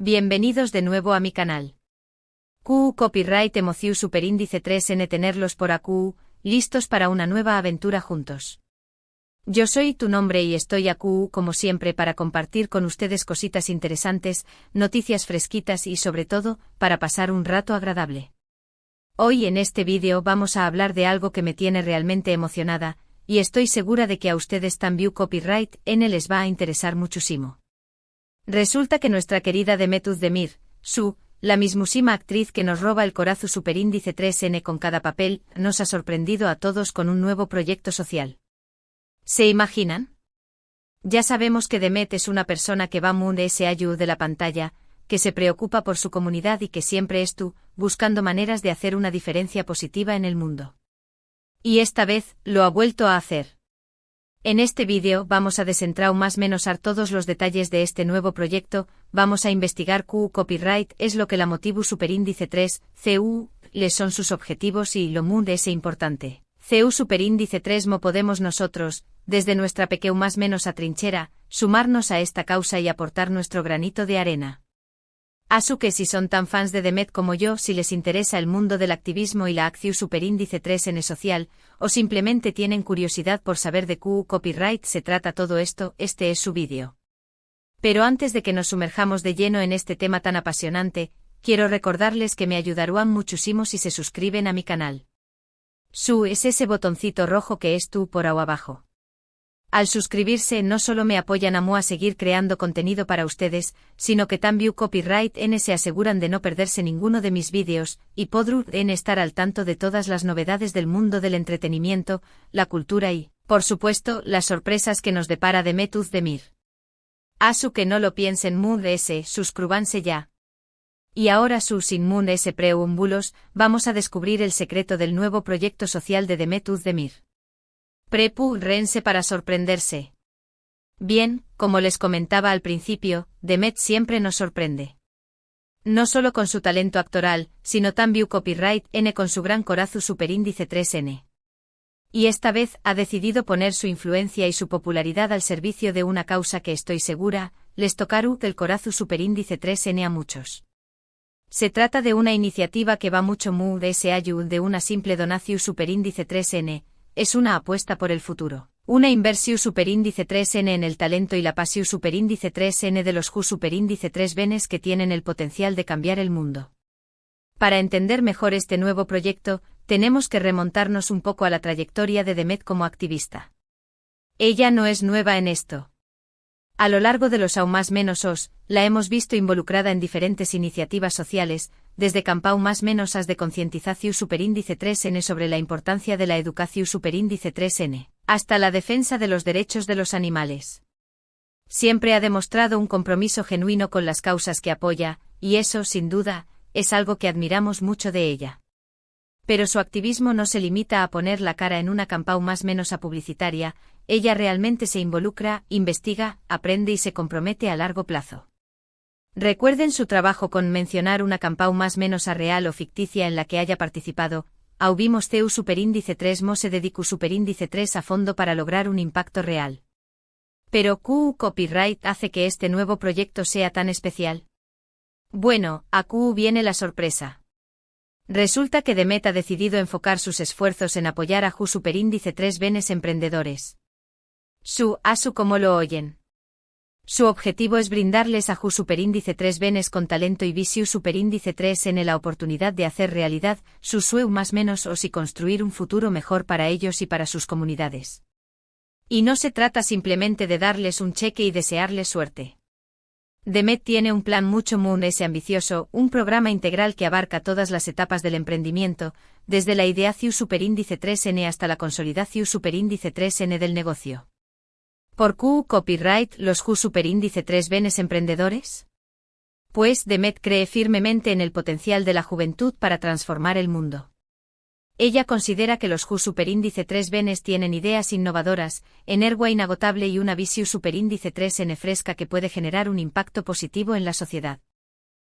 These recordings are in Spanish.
Bienvenidos de nuevo a mi canal. QU Copyright Emoziu Superíndice 3N tenerlos por AQ, listos para una nueva aventura juntos. Yo soy tu nombre y estoy AQ como siempre para compartir con ustedes cositas interesantes, noticias fresquitas y sobre todo, para pasar un rato agradable. Hoy en este vídeo vamos a hablar de algo que me tiene realmente emocionada, y estoy segura de que a ustedes también Copyright N les va a interesar muchísimo. Resulta que nuestra querida Demet Özdemir, la mismísima actriz que nos roba el corazón superíndice 3N con cada papel, nos ha sorprendido a todos con un nuevo proyecto social. ¿Se imaginan? Ya sabemos que Demet es una persona que va muy de la pantalla, que se preocupa por su comunidad y que siempre buscando maneras de hacer una diferencia positiva en el mundo. Y esta vez, lo ha vuelto a hacer. En este vídeo vamos a desentraumasmenosar todos los detalles de este nuevo proyecto, vamos a investigar QU Copyright es lo que la motivo superíndice 3, CU, les son sus objetivos y lo muy es importante. CU superíndice 3 mo podemos nosotros, desde nuestra pequeña trinchera, sumarnos a esta causa y aportar nuestro granito de arena. Asu que si son tan fans de Demet como yo, si les interesa el mundo del activismo y la acción superíndice 3N social, o simplemente tienen curiosidad por saber de QU Copyright se trata todo esto, este es su vídeo. Pero antes de que nos sumerjamos de lleno en este tema tan apasionante, quiero recordarles que me ayudarán muchísimo si se suscriben a mi canal. Es ese botoncito rojo que es por ahí abajo. Al suscribirse no solo me apoyan a seguir creando contenido para ustedes, sino que también Copyright N se aseguran de no perderse ninguno de mis vídeos, y podrán estar al tanto de todas las novedades del mundo del entretenimiento, la cultura y, por supuesto, las sorpresas que nos depara Demet Özdemir. Asu que no lo piensen suscríbanse ya. Y ahora sin preámbulos, vamos a descubrir el secreto del nuevo proyecto social de Demet Özdemir. Prepárense para sorprenderse. Bien, como les comentaba al principio, Demet siempre nos sorprende. No solo con su talento actoral, sino también Copyright N con su gran corazón superíndice 3N. Y esta vez ha decidido poner su influencia y su popularidad al servicio de una causa que estoy segura, les tocará el corazón superíndice 3N a muchos. Se trata de una iniciativa que va mucho más de una simple donación superíndice 3N, es una apuesta por el futuro. Una inversión superíndice 3N en el talento y la pasión superíndice 3N de los superíndice 3Bs que tienen el potencial de cambiar el mundo. Para entender mejor este nuevo proyecto, tenemos que remontarnos un poco a la trayectoria de Demet como activista. Ella no es nueva en esto. A lo largo de los la hemos visto involucrada en diferentes iniciativas sociales, desde campañas más menos de concientización superíndice 3N sobre la importancia de la educación superíndice 3N, hasta la defensa de los derechos de los animales. Siempre ha demostrado un compromiso genuino con las causas que apoya, y eso, sin duda, es algo que admiramos mucho de ella. Pero su activismo no se limita a poner la cara en una campaña más menos publicitaria, ella realmente se involucra, investiga, aprende y se compromete a largo plazo. Recuerden su trabajo con mencionar una campaña más menos real o ficticia en la que haya participado, auvimos CU superíndice 3 mo se dedicó superíndice 3 a fondo para lograr un impacto real. Pero QU Copyright hace que este nuevo proyecto sea tan especial. Bueno, a QU viene la sorpresa. Resulta que Demet ha decidido enfocar sus esfuerzos en apoyar a superíndice 3Bs emprendedores. Asu como lo oyen. Su objetivo es brindarles a superíndice 3Bs con talento y visión superíndice 3N la oportunidad de hacer realidad sus sueños más menos y construir un futuro mejor para ellos y para sus comunidades. Y no se trata simplemente de darles un cheque y desearles suerte. Demet tiene un plan mucho más ambicioso, un programa integral que abarca todas las etapas del emprendimiento, desde la ideación superíndice 3N hasta la consolidación superíndice 3N del negocio. ¿Por QU Copyright los superíndice 3Bs emprendedores? Pues Demet cree firmemente en el potencial de la juventud para transformar el mundo. Ella considera que los superíndice 3Bs tienen ideas innovadoras, energía inagotable y una visión superíndice 3N fresca que puede generar un impacto positivo en la sociedad.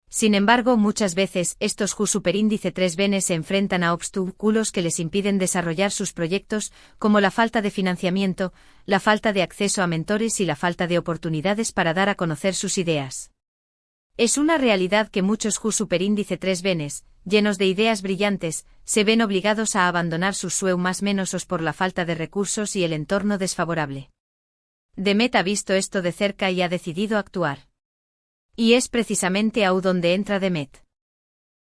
Sin embargo, muchas veces estos superíndice 3Bs se enfrentan a obstáculos que les impiden desarrollar sus proyectos, como la falta de financiamiento, la falta de acceso a mentores y la falta de oportunidades para dar a conocer sus ideas. Es una realidad que muchos Q superíndice 3 benes, llenos de ideas brillantes, se ven obligados a abandonar sus sueu más menosos por la falta de recursos y el entorno desfavorable. Demet ha visto esto de cerca y ha decidido actuar. Y es precisamente ahí donde entra Demet.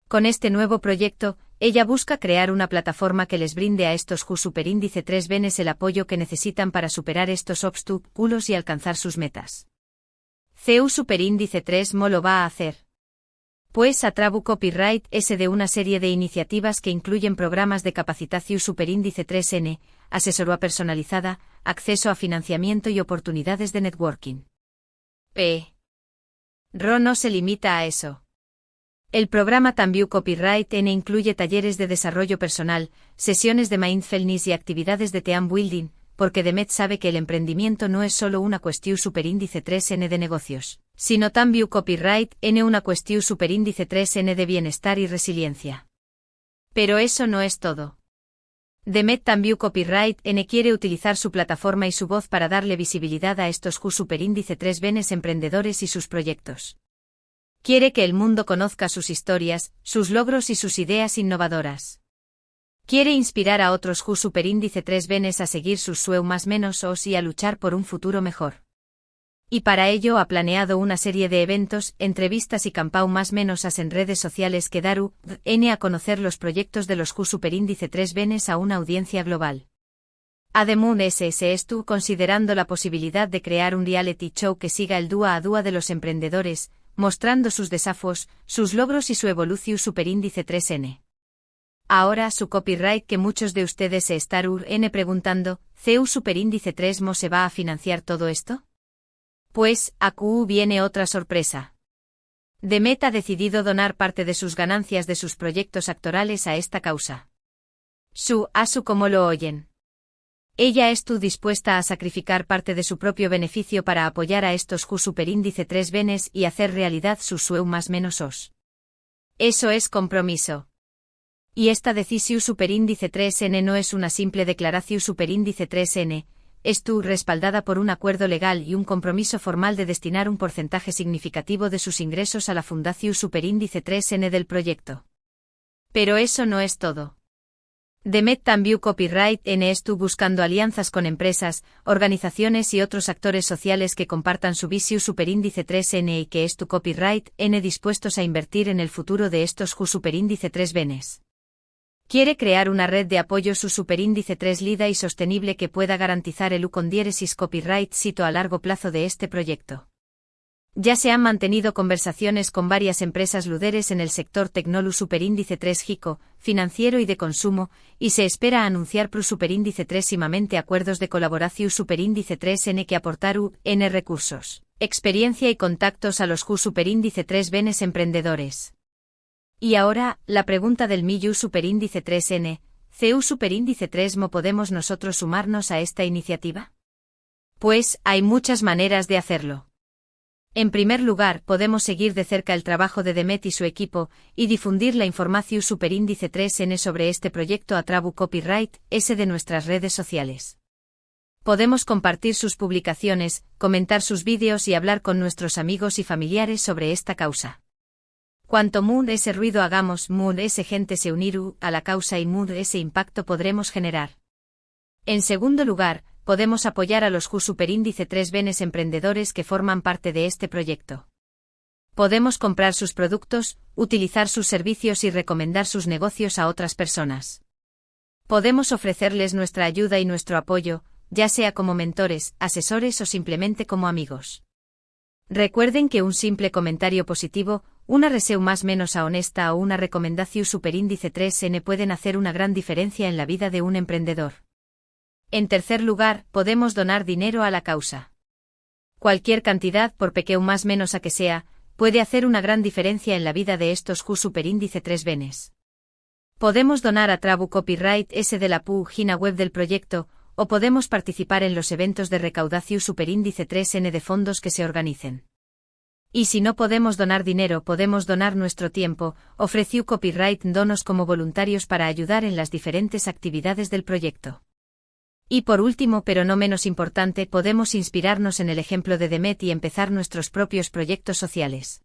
Con este nuevo proyecto, ella busca crear una plataforma que les brinde a estos Q superíndice 3 benes el apoyo que necesitan para superar estos obstáculos y alcanzar sus metas. CU superíndice 3 lo va a hacer. Pues Atrabu Copyright es de una serie de iniciativas que incluyen programas de capacitación superíndice 3N, asesoría personalizada, acceso a financiamiento y oportunidades de networking. RO no se limita a eso. El programa También Copyright N incluye talleres de desarrollo personal, sesiones de mindfulness y actividades de team building, porque Demet sabe que el emprendimiento no es solo una cuestión superíndice 3N de negocios, sino también Copyright N una cuestión superíndice 3N de bienestar y resiliencia. Pero eso no es todo. Demet también Copyright N quiere utilizar su plataforma y su voz para darle visibilidad a estos Q superíndice 3 benes emprendedores y sus proyectos. Quiere que el mundo conozca sus historias, sus logros y sus ideas innovadoras. Quiere inspirar a otros Q superíndice 3 benes a seguir sus sueu más menosos y a luchar por un futuro mejor. Y para ello ha planeado una serie de eventos, entrevistas y campau más menosas en redes sociales que daru N a conocer los proyectos de los Q superíndice 3 benes a una audiencia global. Además estuvo considerando la posibilidad de crear un reality show que siga el dúa a dúa de los emprendedores, mostrando sus desafíos, sus logros y su evolución superíndice 3N. Ahora su copyright que muchos de ustedes se estarán preguntando, ¿CU superíndice 3 se va a financiar todo esto? Pues, aquí viene otra sorpresa. Demet ha decidido donar parte de sus ganancias de sus proyectos actorales a esta causa. Como lo oyen. Ella estuvo dispuesta a sacrificar parte de su propio beneficio para apoyar a estos Q superíndice 3 benes y hacer realidad sus sueu más menosos. Eso es compromiso. Y esta decisión superíndice 3N no es una simple declaración superíndice 3N, estuvo respaldada por un acuerdo legal y un compromiso formal de destinar un porcentaje significativo de sus ingresos a la Fundación Superíndice 3N del proyecto. Pero eso no es todo. Demet también Copyright N estuvo buscando alianzas con empresas, organizaciones y otros actores sociales que compartan su visión superíndice 3N y que estu Copyright N dispuestos a invertir en el futuro de estos Q superíndice 3 benes. Quiere crear una red de apoyo su superíndice 3 lida y sostenible que pueda garantizar el condieresis copyright sito a largo plazo de este proyecto. Ya se han mantenido conversaciones con varias empresas luderes en el sector tecnolu superíndice 3 GICO, financiero y de consumo, y se espera anunciar pro superíndice 3 simamente acuerdos de colaboración superíndice 3N que aportar N recursos, experiencia y contactos a los Q superíndice 3 benes emprendedores. Y ahora, la pregunta del millón superíndice 3N, ¿CU superíndice 3 podemos nosotros sumarnos a esta iniciativa? Pues, hay muchas maneras de hacerlo. En primer lugar, podemos seguir de cerca el trabajo de Demet y su equipo, y difundir la información superíndice 3N sobre este proyecto a Atrabu Copyright S de nuestras redes sociales. Podemos compartir sus publicaciones, comentar sus vídeos y hablar con nuestros amigos y familiares sobre esta causa. Cuanto más ese ruido hagamos, más ese gente se uniru a la causa y más ese impacto podremos generar. En segundo lugar, podemos apoyar a los Q superíndice 3 benes emprendedores que forman parte de este proyecto. Podemos comprar sus productos, utilizar sus servicios y recomendar sus negocios a otras personas. Podemos ofrecerles nuestra ayuda y nuestro apoyo, ya sea como mentores, asesores o simplemente como amigos. Recuerden que un simple comentario positivo, una reseu más menos honesta o una recomendación superíndice 3N pueden hacer una gran diferencia en la vida de un emprendedor. En tercer lugar, podemos donar dinero a la causa. Cualquier cantidad, por pequeño más menos a que sea, puede hacer una gran diferencia en la vida de estos Q superíndice 3 benes. Podemos donar a Atrabu Copyright S de la página web del proyecto, o podemos participar en los eventos de recaudación superíndice 3N de fondos que se organicen. Y si no podemos donar dinero, podemos donar nuestro tiempo, ofreció Copyright donos como voluntarios para ayudar en las diferentes actividades del proyecto. Y por último, pero no menos importante, podemos inspirarnos en el ejemplo de Demet y empezar nuestros propios proyectos sociales.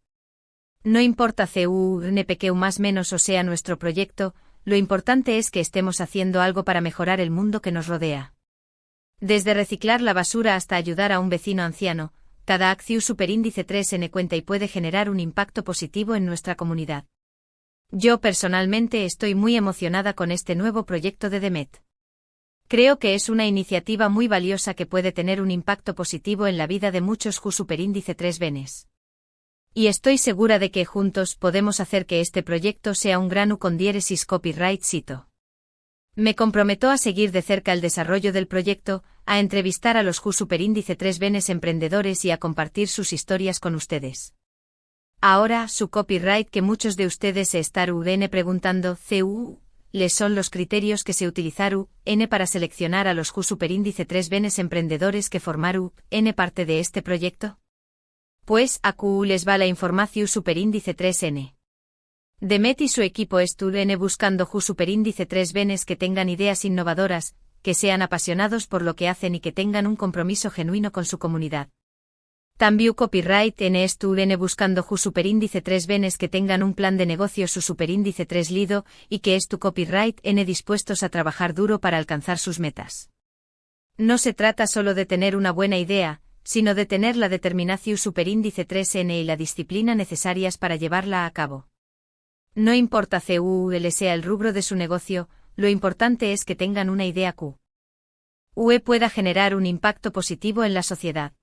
No importa CUNPQ más menos o sea nuestro proyecto, lo importante es que estemos haciendo algo para mejorar el mundo que nos rodea. Desde reciclar la basura hasta ayudar a un vecino anciano, cada acción superíndice 3N cuenta y puede generar un impacto positivo en nuestra comunidad. Yo personalmente estoy muy emocionada con este nuevo proyecto de Demet. Creo que es una iniciativa muy valiosa que puede tener un impacto positivo en la vida de muchos superíndice 3 benes. Y estoy segura de que juntos podemos hacer que este proyecto sea un gran con diéresis copyright cito. Me comprometo a seguir de cerca el desarrollo del proyecto, a entrevistar a los superíndice 3 benes emprendedores y a compartir sus historias con ustedes. Ahora, su copyright que muchos de ustedes se estarán preguntando, ¿les son los criterios que se utilizaron para seleccionar a los superíndice 3 benes emprendedores que formaron parte de este proyecto? Pues, aquí les va la información superíndice 3N. Demet y su equipo estuvieron buscando superíndice 3 benes que tengan ideas innovadoras, que sean apasionados por lo que hacen y que tengan un compromiso genuino con su comunidad. También copyright estuvieron buscando superíndice 3 benes que tengan un plan de negocio su superíndice 3 lido y que tu copyright dispuestos a trabajar duro para alcanzar sus metas. No se trata solo de tener una buena idea, sino de tener la determinación superíndice 3N y la disciplina necesarias para llevarla a cabo. No importa cuál sea el rubro de su negocio, lo importante es que tengan una idea que pueda generar un impacto positivo en la sociedad.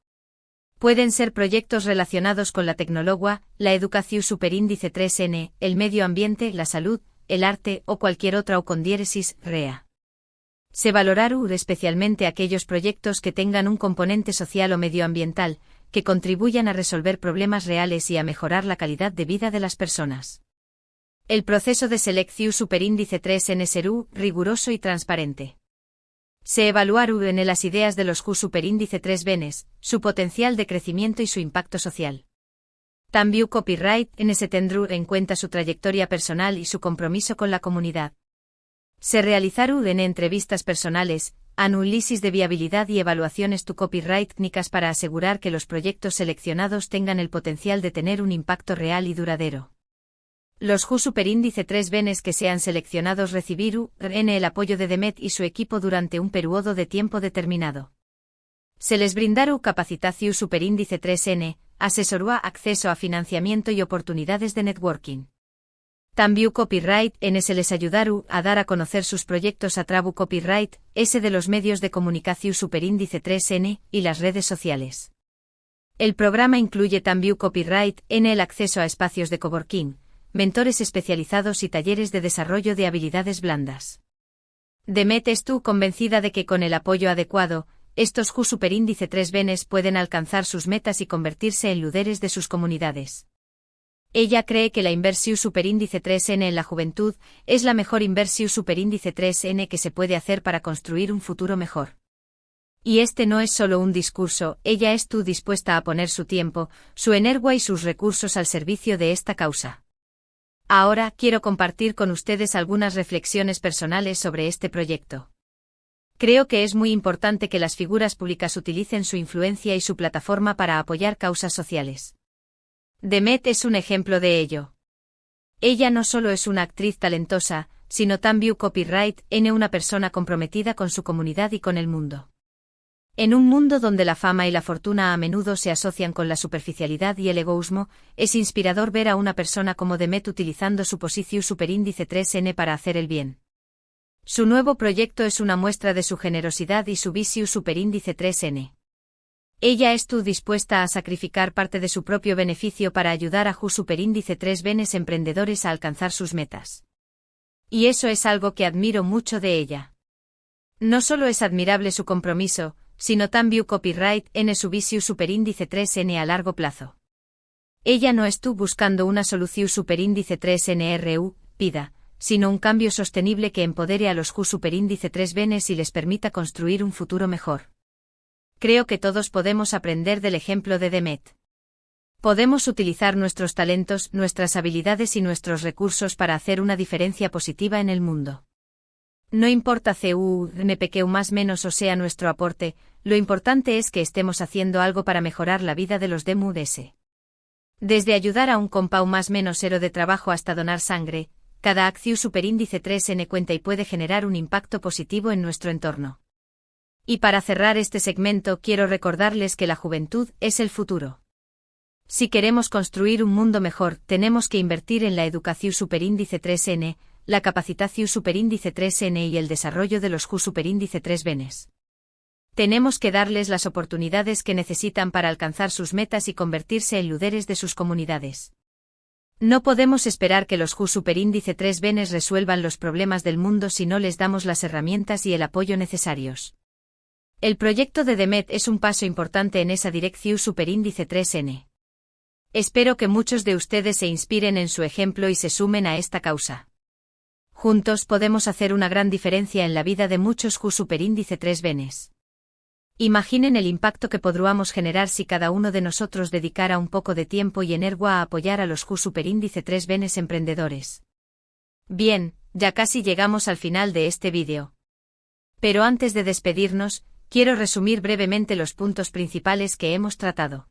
Pueden ser proyectos relacionados con la tecnología, la educación superíndice 3N, el medio ambiente, la salud, el arte o cualquier otra o con diéresis REA. Se valorarán especialmente aquellos proyectos que tengan un componente social o medioambiental, que contribuyan a resolver problemas reales y a mejorar la calidad de vida de las personas. El proceso de selección superíndice 3N será riguroso y transparente. Se evaluaron las ideas de los superíndice 3 benes, su potencial de crecimiento y su impacto social. También copyright se tendrá en cuenta su trayectoria personal y su compromiso con la comunidad. Se realizaron entrevistas personales, análisis de viabilidad y evaluaciones tu copyright técnicas para asegurar que los proyectos seleccionados tengan el potencial de tener un impacto real y duradero. Los superíndice 3 benes que sean seleccionados recibirán el apoyo de Demet y su equipo durante un periodo de tiempo determinado. Se les brindará capacitación superíndice 3N, asesoría, acceso a financiamiento y oportunidades de networking. También copyright se les ayudará a dar a conocer sus proyectos a través copyright de los medios de comunicación superíndice 3N y las redes sociales. El programa incluye también copyright el acceso a espacios de coworking, mentores especializados y talleres de desarrollo de habilidades blandas. Demet estuvo convencida de que con el apoyo adecuado, estos superíndice 3 benes pueden alcanzar sus metas y convertirse en líderes de sus comunidades. Ella cree que la inversión superíndice 3N en la juventud es la mejor inversión superíndice 3N que se puede hacer para construir un futuro mejor. Y este no es solo un discurso, ella estuvo dispuesta a poner su tiempo, su energía y sus recursos al servicio de esta causa. Ahora quiero compartir con ustedes algunas reflexiones personales sobre este proyecto. Creo que es muy importante que las figuras públicas utilicen su influencia y su plataforma para apoyar causas sociales. Demet es un ejemplo de ello. Ella no solo es una actriz talentosa, sino también copyright una persona comprometida con su comunidad y con el mundo. En un mundo donde la fama y la fortuna a menudo se asocian con la superficialidad y el egoísmo, es inspirador ver a una persona como Demet utilizando su posición superíndice 3N para hacer el bien. Su nuevo proyecto es una muestra de su generosidad y su visión superíndice 3N. Ella estuvo dispuesta a sacrificar parte de su propio beneficio para ayudar a superíndice 3 benes emprendedores a alcanzar sus metas. Y eso es algo que admiro mucho de ella. No solo es admirable su compromiso, sino también copyright su visión superíndice 3N a largo plazo. Ella no estuvo buscando una solución superíndice 3N RU-PIDA, sino un cambio sostenible que empodere a los superíndice 3 benes y les permita construir un futuro mejor. Creo que todos podemos aprender del ejemplo de Demet. Podemos utilizar nuestros talentos, nuestras habilidades y nuestros recursos para hacer una diferencia positiva en el mundo. No importa CUNPQ más menos o sea nuestro aporte, lo importante es que estemos haciendo algo para mejorar la vida de los DMUDS. Desde ayudar a un compau más menos cero de trabajo hasta donar sangre, cada acción superíndice 3N cuenta y puede generar un impacto positivo en nuestro entorno. Y para cerrar este segmento quiero recordarles que la juventud es el futuro. Si queremos construir un mundo mejor, tenemos que invertir en la educación superíndice 3N, la capacitación superíndice 3N y el desarrollo de los JU superíndice 3Bs. Tenemos que darles las oportunidades que necesitan para alcanzar sus metas y convertirse en líderes de sus comunidades. No podemos esperar que los JU superíndice 3Bs resuelvan los problemas del mundo si no les damos las herramientas y el apoyo necesarios. El proyecto de DEMET es un paso importante en esa dirección superíndice 3N. Espero que muchos de ustedes se inspiren en su ejemplo y se sumen a esta causa. Juntos podemos hacer una gran diferencia en la vida de muchos JU superíndice 3Bs. Imaginen el impacto que podríamos generar si cada uno de nosotros dedicara un poco de tiempo y energía a apoyar a los JU superíndice 3Bs emprendedores. Bien, ya casi llegamos al final de este vídeo. Pero antes de despedirnos, quiero resumir brevemente los puntos principales que hemos tratado.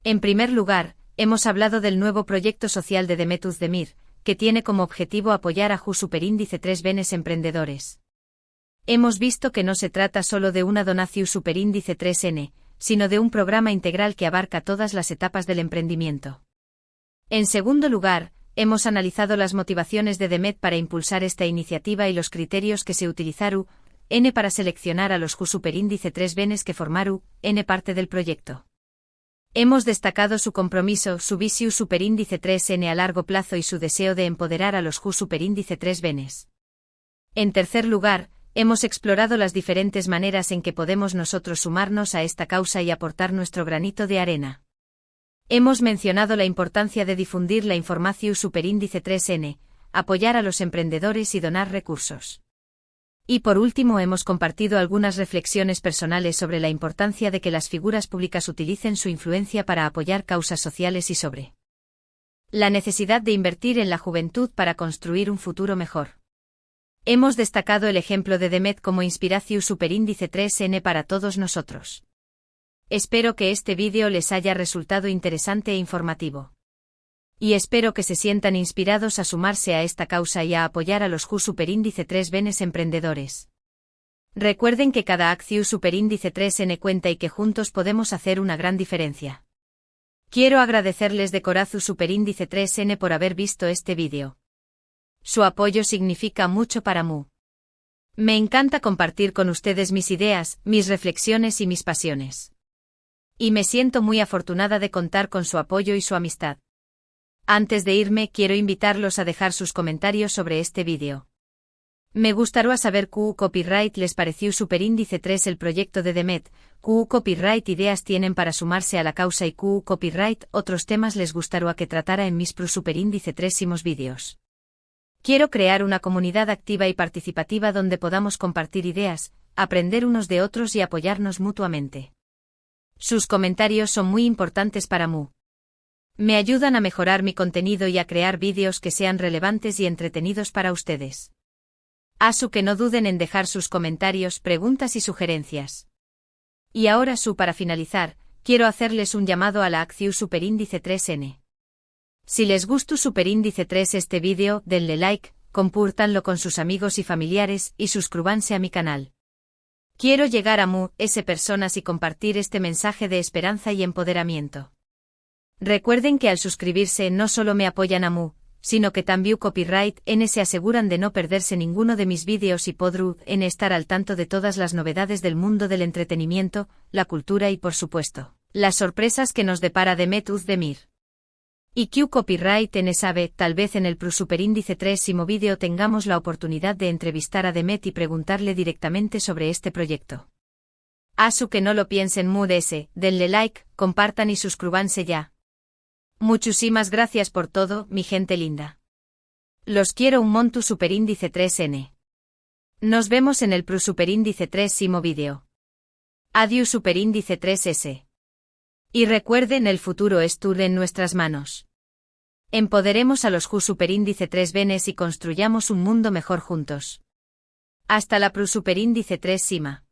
En primer lugar, hemos hablado del nuevo proyecto social de DEMET Uzdemir, que tiene como objetivo apoyar a JU superíndice 3Bs emprendedores. Hemos visto que no se trata solo de una donación superíndice 3N, sino de un programa integral que abarca todas las etapas del emprendimiento. En segundo lugar, hemos analizado las motivaciones de DEMET para impulsar esta iniciativa y los criterios que se utilizaron para seleccionar a los JU superíndice 3Bs que formaron parte del proyecto. Hemos destacado su compromiso, su visión superíndice 3N a largo plazo y su deseo de empoderar a los JU superíndice 3Bs. En tercer lugar, hemos explorado las diferentes maneras en que podemos nosotros sumarnos a esta causa y aportar nuestro granito de arena. Hemos mencionado la importancia de difundir la información superíndice 3N, apoyar a los emprendedores y donar recursos. Y por último hemos compartido algunas reflexiones personales sobre la importancia de que las figuras públicas utilicen su influencia para apoyar causas sociales y sobre la necesidad de invertir en la juventud para construir un futuro mejor. Hemos destacado el ejemplo de DEMET como inspiración superíndice 3N para todos nosotros. Espero que este vídeo les haya resultado interesante e informativo. Y espero que se sientan inspirados a sumarse a esta causa y a apoyar a los JU superíndice 3Bs emprendedores. Recuerden que cada acción superíndice 3N cuenta y que juntos podemos hacer una gran diferencia. Quiero agradecerles de corazón superíndice 3N por haber visto este vídeo. Su apoyo significa mucho para mí. Me encanta compartir con ustedes mis ideas, mis reflexiones y mis pasiones. Y me siento muy afortunada de contar con su apoyo y su amistad. Antes de irme, quiero invitarlos a dejar sus comentarios sobre este vídeo. Me gustaría saber qué copyright les pareció superíndice 3 el proyecto de DEMET, qué copyright ideas tienen para sumarse a la causa y qué copyright otros temas les gustaría que tratara en mis superíndice 3 vídeos. Quiero crear una comunidad activa y participativa donde podamos compartir ideas, aprender unos de otros y apoyarnos mutuamente. Sus comentarios son muy importantes para mí. Me ayudan a mejorar mi contenido y a crear vídeos que sean relevantes y entretenidos para ustedes. Que no duden en dejar sus comentarios, preguntas y sugerencias. Y ahora para finalizar, quiero hacerles un llamado a la acción superíndice 3N. Si les gustó superíndice 3 este vídeo, denle like, compártanlo con sus amigos y familiares y suscríbanse a mi canal. Quiero llegar a personas y compartir este mensaje de esperanza y empoderamiento. Recuerden que al suscribirse no solo me apoyan a mí, sino que también copyright se aseguran de no perderse ninguno de mis vídeos y podrán estar al tanto de todas las novedades del mundo del entretenimiento, la cultura y por supuesto, las sorpresas que nos depara DEMET Uzdemir. Y Q copyright sabe, tal vez en el superíndice 3 vídeo tengamos la oportunidad de entrevistar a DEMET y preguntarle directamente sobre este proyecto. Que no lo piensen denle like, compartan y suscríbanse ya. Muchísimas gracias por todo, mi gente linda. Los quiero un montón superíndice 3N. Nos vemos en el superíndice 3 vídeo. Adiós superíndice 3S. Y recuerden, el futuro está en nuestras manos. Empoderemos a los JU superíndice 3Bs y construyamos un mundo mejor juntos. Hasta la superíndice 3 Sima.